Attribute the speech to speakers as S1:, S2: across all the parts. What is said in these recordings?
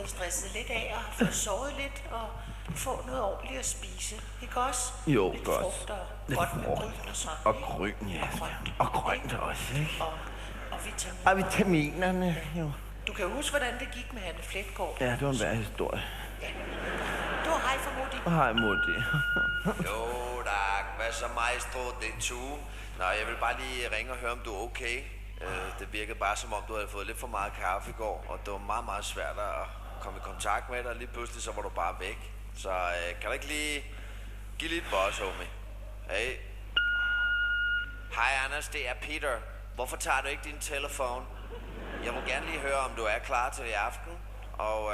S1: fået stresset lidt af og har fået sovet lidt og få noget ordentligt at spise. Ikke også?
S2: Jo,
S1: lidt
S2: godt.
S1: Frugt og
S2: Lidt
S1: godt med
S2: frugt.
S1: grøn og sådan.
S2: Og
S1: ikke?
S2: grøn, ja.
S1: Og grønt.
S2: Og grønt også, ikke?
S1: Og vitaminer.
S2: Og vitaminerne, jo.
S1: Du kan huske, hvordan det gik med Hanne Fletgaard.
S2: Ja, det var en værd historie.
S1: Ja. Du har hej for Modi.
S2: Hej, Mutti.
S3: Jo, tak. Hvad så, maestro? Det er Tue. Nå, jeg vil bare lige ringe og høre, om du er okay. Det virkede bare, som om du havde fået lidt for meget kaffe i går, og det var meget, meget svært at komme i kontakt med dig, og lige pludselig så var du bare væk. Så kan du ikke lige give lidt boss, homie? Hey. Hej, Anders. Det er Peter. Hvorfor tager du ikke din telefon? Jeg vil gerne lige høre, om du er klar til i aften, og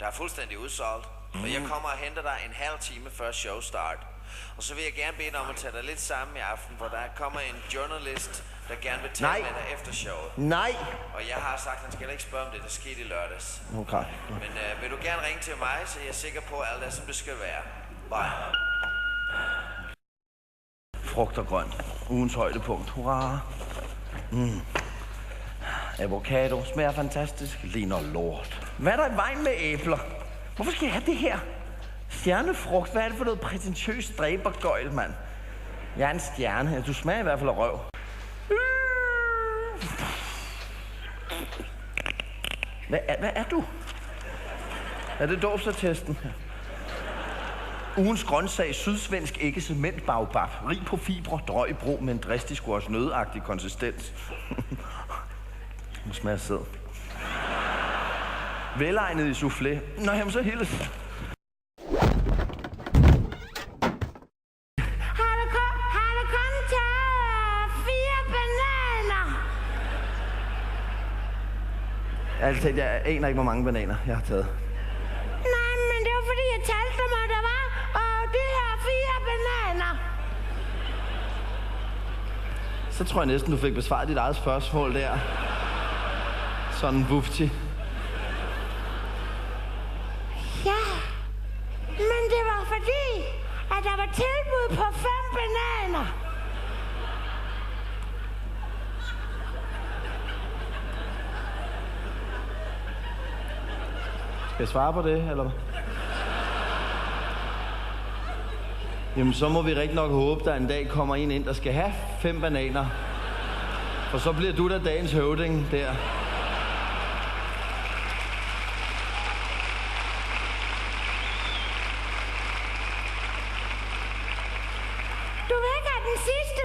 S3: der er fuldstændig udsolgt. Og jeg kommer og henter dig en halv time før showstart. Og så vil jeg gerne bede dig om at tage dig lidt sammen i aften, for der kommer en journalist, der gerne vil tale med dig efter showet.
S2: Nej.
S3: Og jeg har sagt, at han skal ikke spørge om det, der skete i lørdags.
S2: Okay.
S3: Men vil du gerne ringe til mig, så jeg er sikker på, at alt er, som det skal være. Bye.
S2: Frugt og grønt. Ugens højdepunkt. Hurra. Avocado smager fantastisk. Ligner lort. Hvad er der i vejen med æbler? Hvorfor skal jeg have det her? Stjernefrugt. Hvad er det for noget prætentiøst dræbergøjl, mand? Jeg er en stjerne. Du smager i hvert fald af røv. Hvad er du? Er det dåbsattesten? Ugens grøntsag, sydsvensk ikke-cement baobab. Rig på fibre, drøg bro med en dristig squash nødagtig konsistens. Nu smager sæd. Velegnet i soufflé. Nå, jamen så hils.
S4: Har du kun taget 4 bananer?
S2: Altså, jeg aner ikke, hvor mange bananer jeg har taget.
S4: Nej, men det var fordi, jeg talte dem, og der var det her 4 bananer.
S2: Så tror jeg næsten, du fik besvaret dit eget spørgsmål der. Sådan vufti.
S4: Ja, men det var fordi, at der var tilbud på 5 bananer.
S2: Skal jeg svare på det, eller hvad? Jamen, så må vi rigtig nok håbe, der en dag kommer en ind, der skal have 5 bananer. For så bliver du da dagens høvding der.
S4: Du vil ikke have den sidste